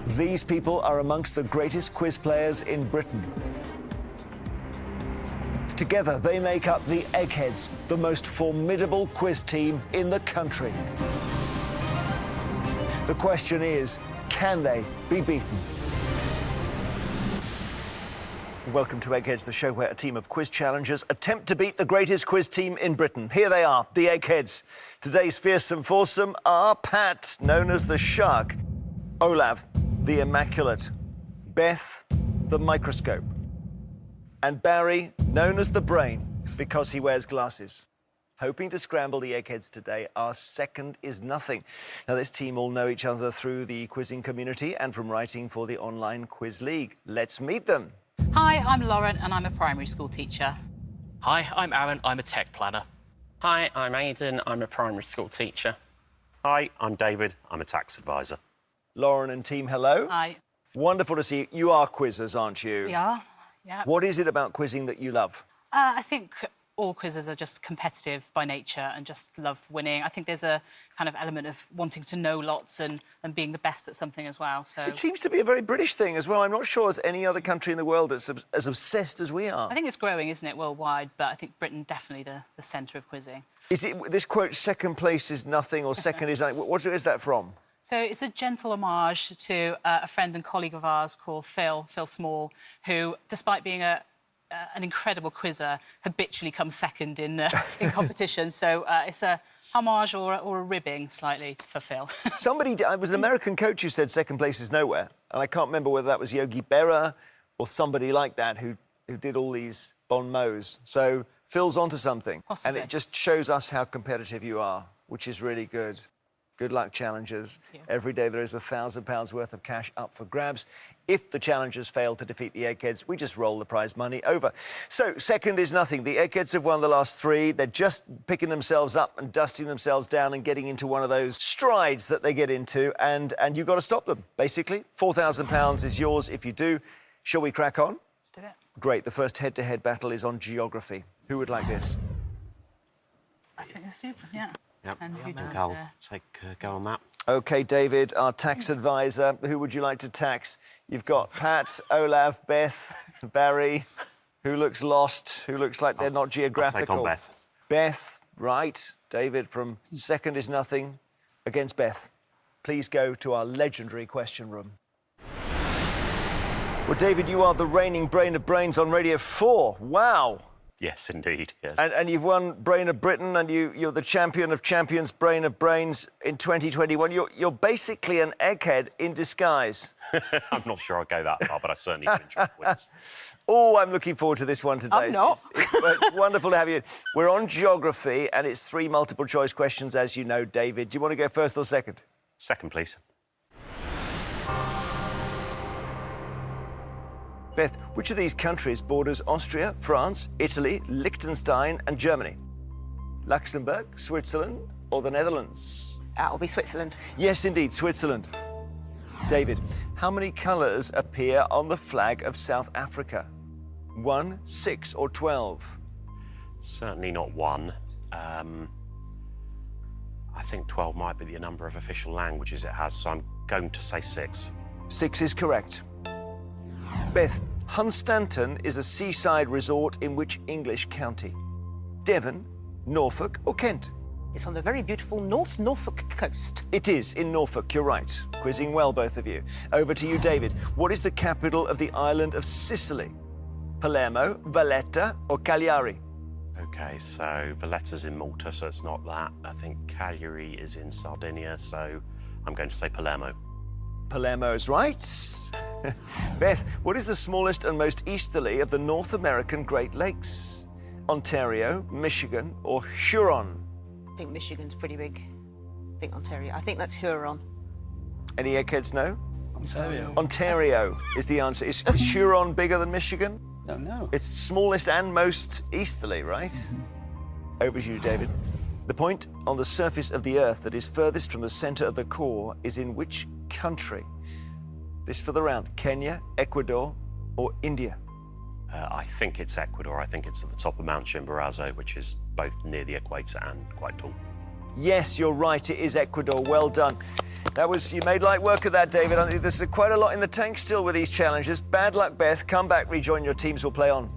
These people are amongst the greatest quiz players in Britain. Together, they make up the Eggheads, the most formidable quiz team in the country. The question is, can they be beaten? Welcome to Eggheads, the show where a team of quiz challengers attempt to beat the greatest quiz team in Britain. Here they are, the Eggheads. Today's fearsome foursome are Pat, known as the Shark, Olav, the Immaculate, Beth, the Microscope, and Barry, known as the Brain, because he wears glasses. Hoping to scramble the Eggheads today, our second is nothing. Now, this team all know each other through the quizzing community and from writing for the online quiz league. Let's meet them. Hi, I'm Lauren and I'm a primary school teacher. Hi, I'm Aaron, I'm a tech planner. Hi, I'm Aidan, I'm a primary school teacher. Hi, I'm David, I'm a tax advisor. Lauren and team, hello. Hi. Wonderful to see you. You are quizzers, aren't you? We are, yeah. What is it about quizzing that you love? I think all quizzes are just competitive by nature and just love winning. I think there's a kind of element of wanting to know lots and being the best at something as well. So It seems to be a very British thing as well. I'm not sure there's any other country in the world that's as obsessed as we are. I think it's growing, isn't it, worldwide, but I think Britain definitely the centre of quizzing. Is it this quote, second place is nothing or second is nothing? What is that from? So it's a gentle homage to a friend and colleague of ours called Phil Small, who, despite being an incredible quizzer, habitually comes second in competition. So it's a homage or a ribbing slightly for Phil. It was an American coach who said second place is nowhere, and I can't remember whether that was Yogi Berra or somebody like that who did all these bon mots. So Phil's onto something. Possibly. And it just shows us how competitive you are, which is really good. Good luck, challengers. Every day there is £1,000 worth of cash up for grabs. If the challengers fail to defeat the Eggheads, we just roll the prize money over. So, second is nothing. The Eggheads have won the last three. They're just picking themselves up and dusting themselves down and getting into one of those strides that they get into, and you've got to stop them, basically. £4,000 is yours if you do. Shall we crack on? Let's do it. Great. The first head-to-head battle is on geography. Who would like this? I think that's super, yeah. Yep, And who does, I'll take go on that. OK, David, our tax advisor. Who would you like to tax? You've got Pat, Olav, Beth, Barry. Who looks lost? Who looks like they're not geographical? I'll take on Beth. Beth, right. David from second is nothing against Beth. Please go to our legendary question room. Well, David, you are the reigning brain of brains on Radio 4. Wow. Yes, indeed, yes. And you've won Brain of Britain, and you're the champion of champions, Brain of Brains in 2021. You're basically an egghead in disguise. I'm not sure I'll go that far, but I certainly can enjoy quizzes. Oh, I'm looking forward to this one today. I'm not. It's wonderful to have you. We're on geography, and it's 3 multiple-choice questions, as you know, David. Do you want to go first or second? Second, please. Beth, which of these countries borders Austria, France, Italy, Liechtenstein and Germany? Luxembourg, Switzerland or the Netherlands? That'll be Switzerland. Yes, indeed, Switzerland. David, how many colours appear on the flag of South Africa? 1, 6 or 12? Certainly not 1. I think 12 might be the number of official languages it has, so I'm going to say 6. 6 is correct. Beth, Hunstanton is a seaside resort in which English county? Devon, Norfolk or Kent? It's on the very beautiful North Norfolk coast. It is in Norfolk, you're right. Quizzing well, both of you. Over to you, David. What is the capital of the island of Sicily? Palermo, Valletta or Cagliari? OK, so Valletta's in Malta, so it's not that. I think Cagliari is in Sardinia, so I'm going to say Palermo. Palermo is right. Beth, what is the smallest and most easterly of the North American Great Lakes? Ontario, Michigan or Huron? I think Michigan's pretty big. I think Ontario. I think that's Huron. Any eggheads know? Ontario. Ontario is the answer. Is Huron bigger than Michigan? No. It's smallest and most easterly, right? Over to you, David. The point on the surface of the Earth that is furthest from the centre of the core is in which country? This for the round. Kenya, Ecuador or India? I think it's Ecuador. I think it's at the top of Mount Chimborazo, which is both near the equator and quite tall. Yes, you're right. It is Ecuador. Well done. You made light work of that, David. I think there's quite a lot in the tank still with these challenges. Bad luck, Beth. Come back, rejoin your teams. We'll play on.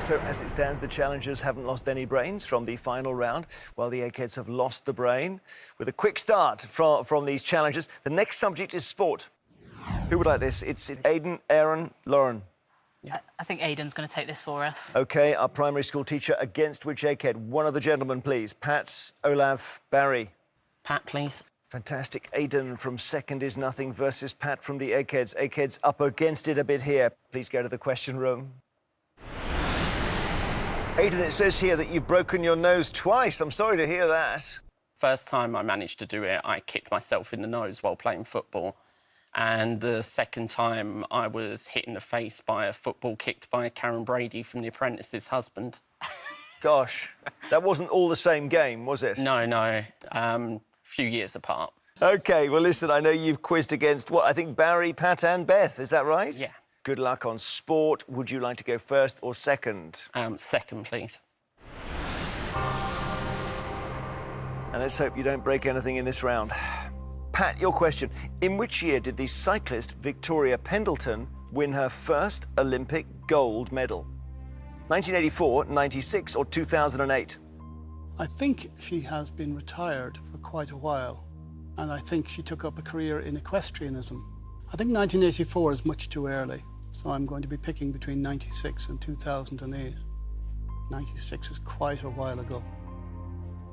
So as it stands, the challengers haven't lost any brains from the final round, while the Eggheads have lost the brain. With a quick start from these challengers, the next subject is sport. Who would like this? It's Aidan, Aaron, Lauren. I think Aidan's going to take this for us. OK, our primary school teacher against which Egghead? One of the gentlemen, please. Pat, Olav, Barry. Pat, please. Fantastic. Aidan from Second Is Nothing versus Pat from the Eggheads. Eggheads up against it a bit here. Please go to the question room. Aidan, it says here that you've broken your nose twice. I'm sorry to hear that. First time I managed to do it, I kicked myself in the nose while playing football. And the second time, I was hit in the face by a football kicked by Karen Brady from The Apprentice's husband. Gosh, that wasn't all the same game, was it? No. Few years apart. OK, well, listen, I know you've quizzed against, I think Barry, Pat and Beth. Is that right? Yeah. Good luck on sport. Would you like to go first or second? Second, please. And let's hope you don't break anything in this round. Pat, your question. In which year did the cyclist Victoria Pendleton win her first Olympic gold medal? 1984, 96 or 2008? I think she has been retired for quite a while, and I think she took up a career in equestrianism. I think 1984 is much too early, so I'm going to be picking between 96 and 2008. 96 is quite a while ago.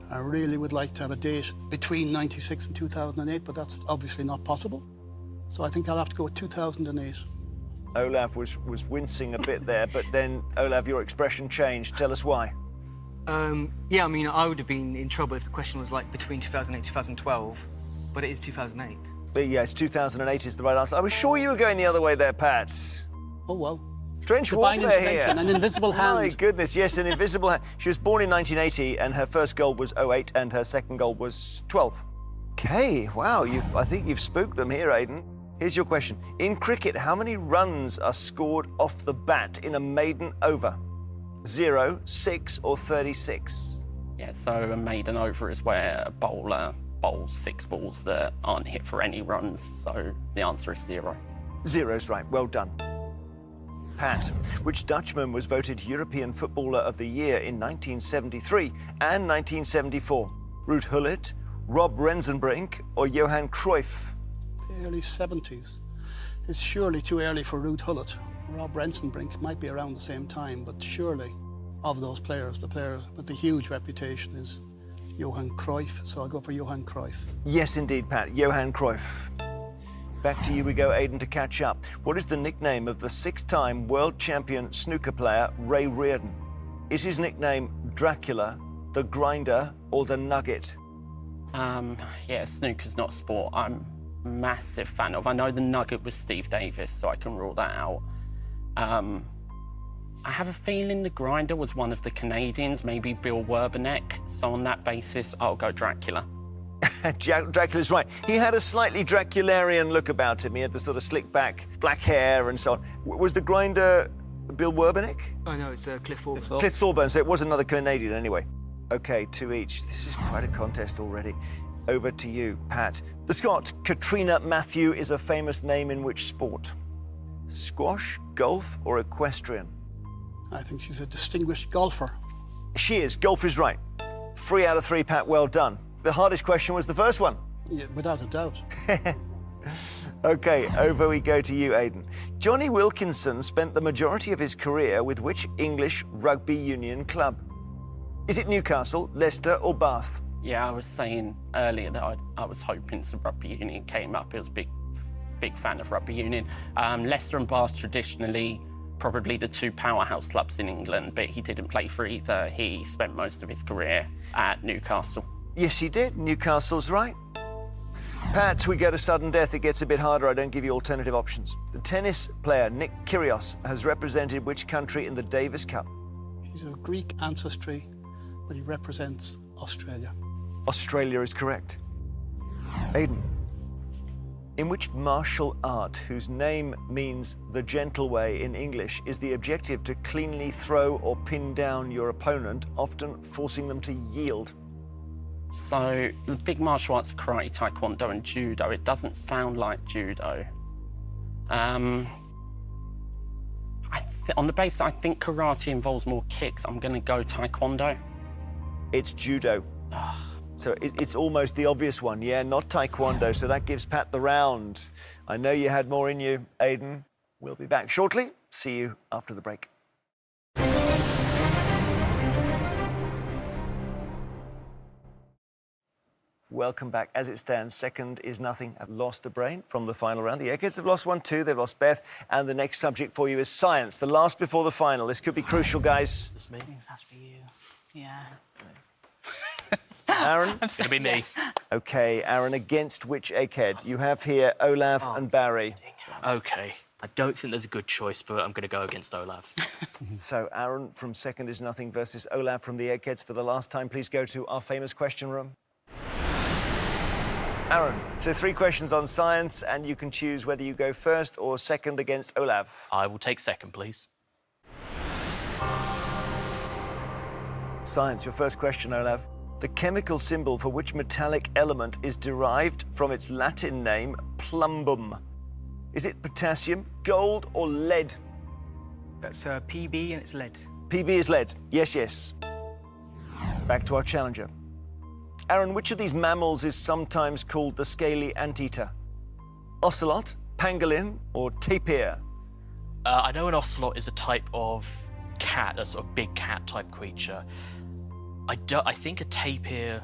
I really would like to have a date between 96 and 2008, but that's obviously not possible. So I think I'll have to go with 2008. Olav was wincing a bit there, but then, Olav, your expression changed. Tell us why. Yeah, I mean, I would have been in trouble if the question was like between 2008 and 2012, but it is 2008. But yes, 2008 is the right answer. I was sure you were going the other way there, Pat. Oh, well. Trench Divine warfare here. intervention, an invisible hand. My goodness, yes, an invisible hand. She was born in 1980, and her first goal was 08, and her second goal was 12. OK, wow, I think you've spooked them here, Aidan. Here's your question. In cricket, how many runs are scored off the bat in a maiden over? 0, 6 or 36? Yeah, so a maiden over is where a bowler bowls 6 balls that aren't hit for any runs, so the answer is 0. 0's right, well done. Pat, which Dutchman was voted European Footballer of the Year in 1973 and 1974? Ruud Gullit, Rob Rensenbrink or Johan Cruyff? The early 70s. It's surely too early for Ruud Gullit. Rob Rensenbrink might be around the same time, but surely of those players, the player with the huge reputation is Johan Cruyff, so I'll go for Johan Cruyff. Yes, indeed, Pat, Johan Cruyff. Back to you we go, Aidan, to catch up. What is the nickname of the 6-time world champion snooker player Ray Reardon? Is his nickname Dracula, the Grinder, or the Nugget? Yeah, snooker's not a sport I'm a massive fan of. I know the Nugget was Steve Davis, so I can rule that out. I have a feeling the Grinder was one of the Canadians, maybe Bill Werbeneck. So on that basis, I'll go Dracula. Dracula's right. He had a slightly Dracularian look about him. He had the sort of slick back, black hair and so on. Was the Grinder Bill Werbeneck? Oh, no, it's Cliff Thorburn. Cliff Thorburn, so it was another Canadian anyway. OK, 2 each. This is quite a contest already. Over to you, Pat. The Scot, Katrina Matthew, is a famous name in which sport? Squash, golf or equestrian? I think she's a distinguished golfer. She is. Golf is right. 3 out of 3, Pat. Well done. The hardest question was the first one. Yeah, without a doubt. OK, over we go to you, Aidan. Johnny Wilkinson spent the majority of his career with which English rugby union club? Is it Newcastle, Leicester or Bath? Yeah, I was saying earlier that I was hoping some rugby union came up. I was a big fan of rugby union. Leicester and Bath traditionally probably the 2 powerhouse clubs in England, but he didn't play for either. He spent most of his career at Newcastle. Yes, he did. Newcastle's right. Pat, we go to sudden death. It gets a bit harder. I don't give you alternative options. The tennis player Nick Kyrgios has represented which country in the Davis Cup? He's of Greek ancestry, but he represents Australia. Australia is correct. Aidan, in which martial art, whose name means the gentle way in English, is the objective to cleanly throw or pin down your opponent, often forcing them to yield? So the big martial arts are karate, taekwondo and judo. It doesn't sound like judo. On the basis I think karate involves more kicks, I'm going to go taekwondo. It's judo. So it's almost the obvious one. Yeah, not taekwondo, so that gives Pat the round. I know you had more in you, Aidan. We'll be back shortly. See you after the break. Welcome back. As it stands, second is nothing. Have lost a brain from the final round. The Eggheads have lost 1-2. They've lost Beth. And the next subject for you is science, the last before the final. This could be crucial, guys. It's me. It has to be you. Yeah. Aaron? It's going to be me. OK, Aaron, against which Egghead? You have here Olav and Barry. OK. I don't think there's a good choice, but I'm going to go against Olav. So, Aaron from Second is Nothing versus Olav from the Eggheads. For the last time, please go to our famous question room. Aaron, so 3 questions on science, and you can choose whether you go first or second against Olav. I will take second, please. Science, your first question, Olav. The chemical symbol for which metallic element is derived from its Latin name, plumbum? Is it potassium, gold, or lead? That's PB and it's lead. PB is lead. Yes, yes. Back to our challenger. Aaron, which of these mammals is sometimes called the scaly anteater? Ocelot, pangolin, or tapir? I know an ocelot is a type of cat, a sort of big cat type creature. I think a tapir,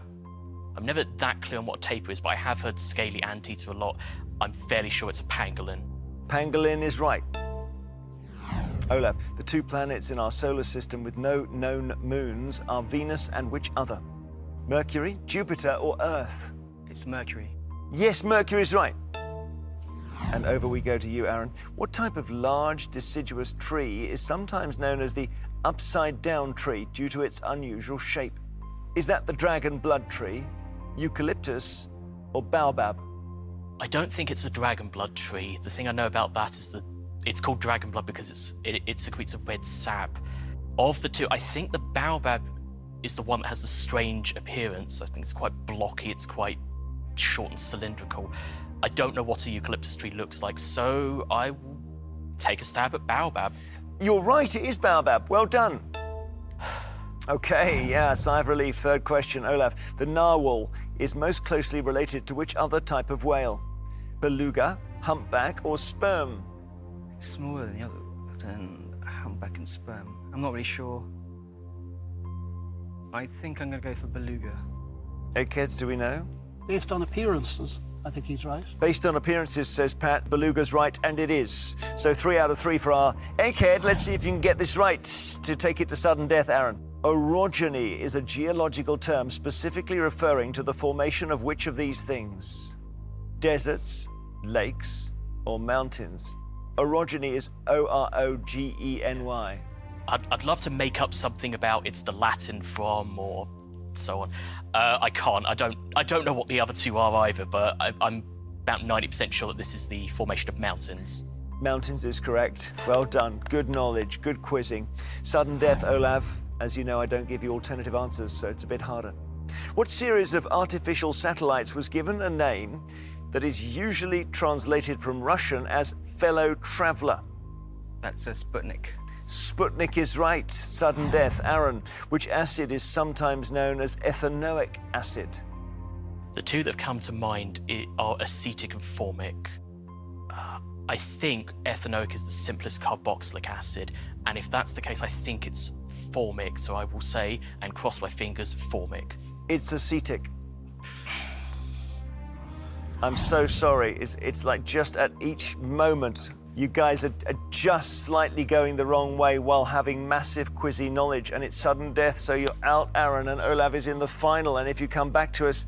I'm never that clear on what a tapir is, but I have heard scaly anteater a lot. I'm fairly sure it's a pangolin. Pangolin is right. Olav, the 2 planets in our solar system with no known moons are Venus and which other? Mercury, Jupiter, or Earth? It's Mercury. Yes, Mercury is right. And over we go to you, Aaron. What type of large deciduous tree is sometimes known as the upside-down tree due to its unusual shape? Is that the dragon blood tree, eucalyptus, or baobab? I don't think it's a dragon blood tree. The thing I know about that is that it's called dragon blood because it secretes a red sap. Of the 2, I think the baobab is the one that has a strange appearance. I think it's quite blocky, it's quite short and cylindrical. I don't know what a eucalyptus tree looks like, so I will take a stab at baobab. You're right, it is baobab. Well done. OK, yeah, sigh of relief. Third question, Olav. The narwhal is most closely related to which other type of whale? Beluga, humpback, or sperm? It's smaller than the other, than humpback and sperm. I'm not really sure. I think I'm going to go for beluga. Eggheads, do we know? Based on appearances, I think he's right. Based on appearances, says Pat, beluga's right, and it is. So 3 out of 3 for our Egghead. Let's see if you can get this right to take it to sudden death, Aaron. Orogeny is a geological term specifically referring to the formation of which of these things? Deserts, lakes, or mountains? Orogeny is O-R-O-G-E-N-Y. I'd love to make up something about it's the Latin from or so on. I can't. I don't know what the other 2 are either, but I'm about 90% sure that this is the formation of mountains. Mountains is correct. Well done. Good knowledge, good quizzing. Sudden death, Olav. As you know, I don't give you alternative answers, so it's a bit harder. What series of artificial satellites was given a name that is usually translated from Russian as fellow traveller? That's a Sputnik. Sputnik is right. Sudden death. Aaron, which acid is sometimes known as ethanoic acid? The 2 that have come to mind are acetic and formic. I think ethanoic is the simplest carboxylic acid, and if that's the case, I think it's formic, so I will say, and cross my fingers, formic. It's acetic. I'm so sorry. It's like just at each moment, you guys are just slightly going the wrong way while having massive quizzy knowledge, and it's sudden death, so you're out, Aaron, and Olav is in the final, and if you come back to us,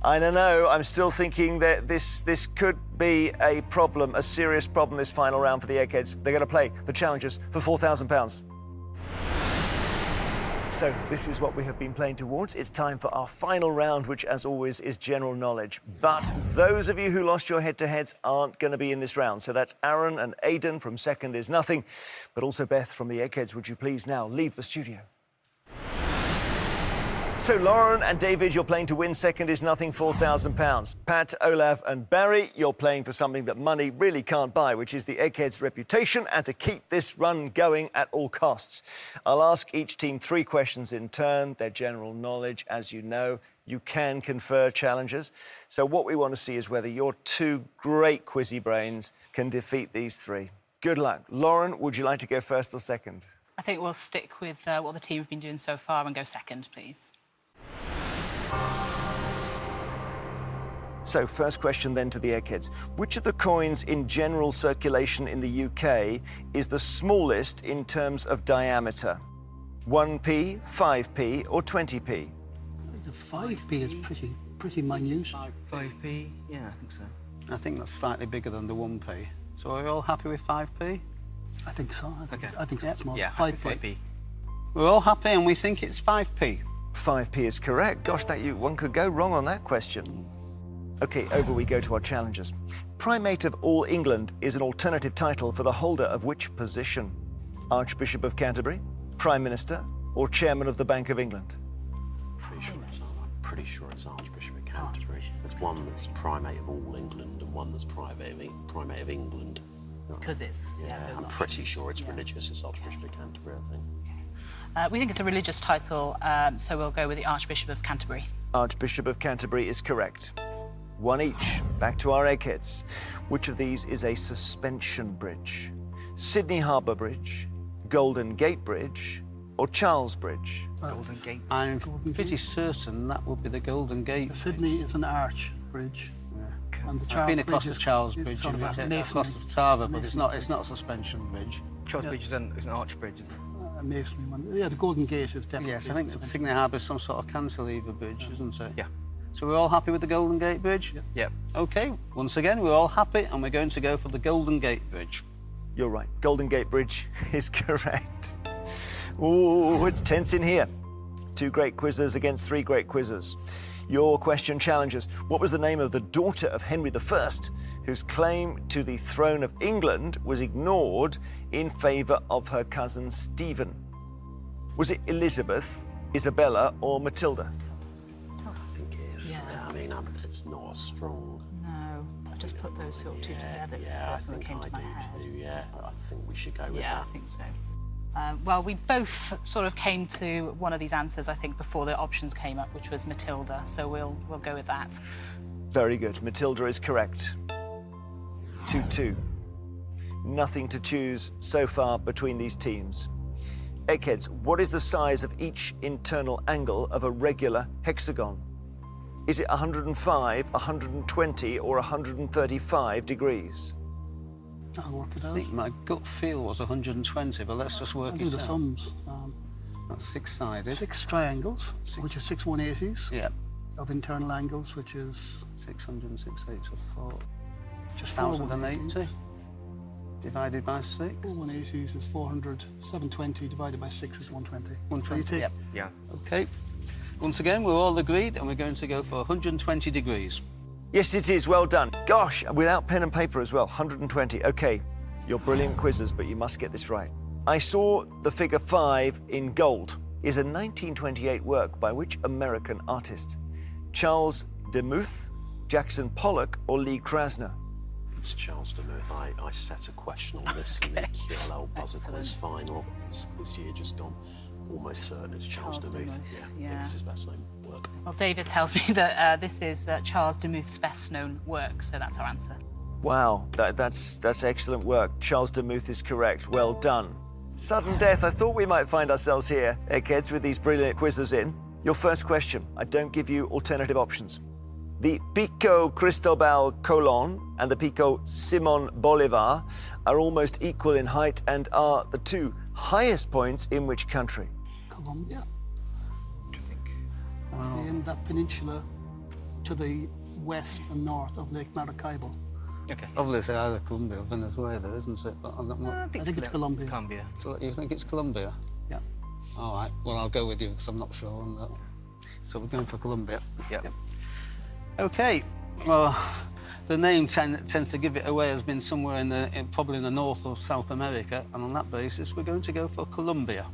I don't know, I'm still thinking that this could be a problem, a serious problem this final round for the Eggheads. They're going to play the challengers for £4,000. So this is what we have been playing towards. It's time for our final round, which, as always, is general knowledge. But those of you who lost your head-to-heads aren't going to be in this round. So that's Aaron and Aidan from Second is Nothing, but also Beth from the Eggheads. Would you please now leave the studio? So Lauren and David, you're playing to win. Second is nothing, £4,000. Pat, Olaf and Barry, you're playing for something that money really can't buy, which is the Eggheads' reputation and to keep this run going at all costs. I'll ask each team 3 questions in turn. Their general knowledge, as you know. You can confer challenges. So what we want to see is whether your 2 great quizzy brains can defeat these 3. Good luck. Lauren, would you like to go first or second? I think we'll stick with what the team have been doing so far and go second, please. So, first question then to the Eggheads. Which of the coins in general circulation in the UK is the smallest in terms of diameter? 1p, 5p or 20p? The 5p is pretty minute. 5p? Yeah, I think so. I think that's slightly bigger than the 1p. So are we all happy with 5p? I think so. I think it's small. Yeah, 5p. We're all happy and we think it's 5p. 5p is correct. Gosh, one could go wrong on that question. OK, over we go to our challengers. Primate of all England is an alternative title for the holder of which position? Archbishop of Canterbury, Prime Minister, or Chairman of the Bank of England? Pretty sure it's Archbishop of Canterbury. There's one that's Primate of all England and one that's Primate of England. Because it's... Yeah, I'm pretty sure it's religious. It's Archbishop of Canterbury, I think. We think it's a religious title, so we'll go with the Archbishop of Canterbury. Archbishop of Canterbury is correct. 1 each. Back to our Eggheads. Which of these is a suspension bridge? Sydney Harbour Bridge, Golden Gate Bridge, or Charles Bridge? Golden Gate. I'm pretty certain that would be the Golden Gate. Sydney is an arch bridge. Yeah. And the I've Charles been across Bridge the Charles is Bridge, sort of a masonry. across the Tava, but it's not a suspension bridge. Charles Bridge is an arch bridge, isn't it? A masonry one. Yeah, the Golden Gate is definitely. Yes, I think Sydney Harbour is some sort of cantilever bridge, isn't it? Yeah. So we're all happy with the Golden Gate Bridge? Yep. OK, once again, we're all happy and we're going to go for the Golden Gate Bridge. You're right. Golden Gate Bridge is correct. Oh, it's tense in here. 2 great quizzers against 3 great quizzers. Your question challenges. What was the name of the daughter of Henry I, whose claim to the throne of England was ignored in favour of her cousin Stephen? Was it Elizabeth, Isabella, or Matilda? I think it is. Yeah. I mean, it's not a strong... No, I just put those sort of 2 together. It was the first one that came to my head. Yeah, I think we should go with Yeah, that. I think so. Well, we both sort of came to one of these answers, I think, before the options came up, which was Matilda. So we'll go with that. Very good. Matilda is correct. 2-2. Nothing to choose so far between these teams. Eggheads, what is the size of each internal angle of a regular hexagon? Is it 105, 120, or 135 degrees? I'll work it I out. think my gut feel was 120, but let's just work I'll do it the out. sums. That's 6-sided. 6 triangles, which is 6 180s Yeah. of internal angles, which is 606 8 of 4. just 4 1080 180s. divided by 6. 4 180s is 400. 720 divided by 6 is 120. 120, yep. Yeah. OK. Once again, we're all agreed, and we're going to go for 120 degrees. Yes, it is. Well done. Gosh, without pen and paper as well. 120. OK, you're brilliant quizzers, but you must get this right. I saw the figure 5 in gold is a 1928 work by which American artist? Charles Demuth, Jackson Pollock, or Lee Krasner? It's Charles Demuth. I set a question on this in the QLL Buzzer Quiz final this year just gone. Almost certain it's Charles Demuth. Yeah, I think it's his best known work. Well, David tells me that this is Charles Demuth's best known work, so that's our answer. Wow, that's excellent work. Charles Demuth is correct. Well done. Sudden death. I thought we might find ourselves here, Eggheads, with these brilliant quizzes in. Your first question. I don't give you alternative options. The Pico Cristobal Colon and the Pico Simon Bolivar are almost equal in height and are the 2 highest points in which country? Colombia. What do you think? In that peninsula to the west and north of Lake Maracaibo. OK. Obviously, either Colombia or Venezuela, isn't it? But I'm not... I think it's Colombia. Colombia. You think it's Colombia? Yeah. All right, well, I'll go with you because I'm not sure on that. So we're going for Colombia. Yep. OK, well, the name tends to give it away as being somewhere probably in the north of South America, and on that basis, we're going to go for Colombia.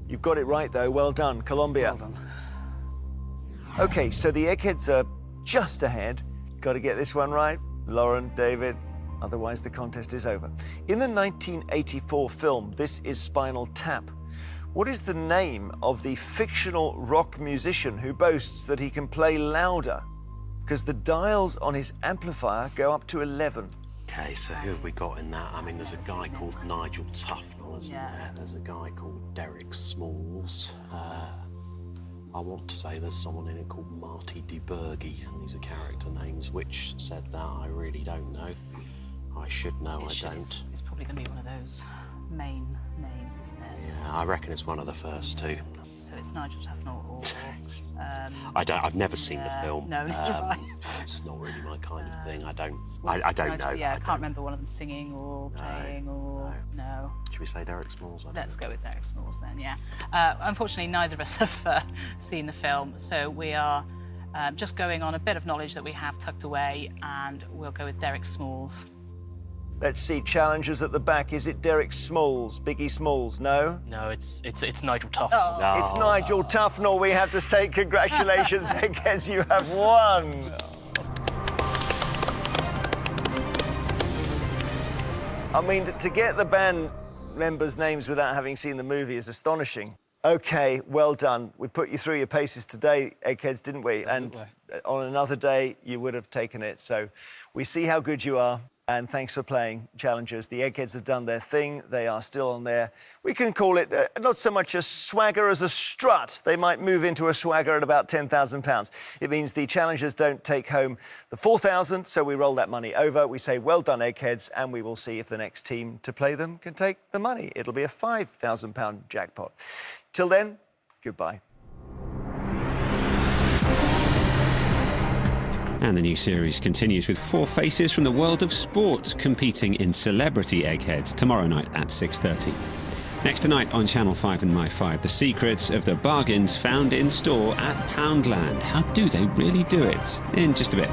You've got it right, though. Well done. Colombia. Well done. OK, so the Eggheads are just ahead. Got to get this one right. Lauren, David, otherwise the contest is over. In the 1984 film, This Is Spinal Tap, what is the name of the fictional rock musician who boasts that he can play louder? Because the dials on his amplifier go up to 11. OK, so who have we got in that? I mean, there's a guy called Nigel Tufnell, isn't there? There's a guy called Derek Smalls. I want to say there's someone in it called Marty DeBurgy, and these are character names. Which said that? I really don't know. I should know, I don't. It's probably going to be one of those main names, isn't it? Yeah, I reckon it's one of the first two. So it's Nigel Tufnell or... I've never seen the film. No, neither have I. It's not really my kind of thing. I don't know. Yeah, I can't remember one of them singing or playing or... No. Should we say Derek Smalls? Let's go with Derek Smalls then, yeah. Unfortunately, neither of us have seen the film, so we are just going on a bit of knowledge that we have tucked away, and we'll go with Derek Smalls. Let's see, challengers at the back. Is it Derek Smalls? Biggie Smalls? No? No, it's Nigel Tufnell. Oh. It's Nigel Tufnell. We have to say congratulations, Eggheads, you have won. I mean, to get the band members' names without having seen the movie is astonishing. OK, well done. We put you through your paces today, Eggheads, didn't we? And on another day, you would have taken it. So we see how good you are. And thanks for playing, challengers. The Eggheads have done their thing. They are still on there. We can call it not so much a swagger as a strut. They might move into a swagger at about £10,000. It means the challengers don't take home the 4,000, so we roll that money over. We say, well done, Eggheads, and we will see if the next team to play them can take the money. It'll be a £5,000 jackpot. Till then, goodbye. And the new series continues with 4 faces from the world of sport competing in Celebrity Eggheads tomorrow night at 6:30. Next tonight on Channel 5 and My 5, the secrets of the bargains found in store at Poundland. How do they really do it? In just a bit.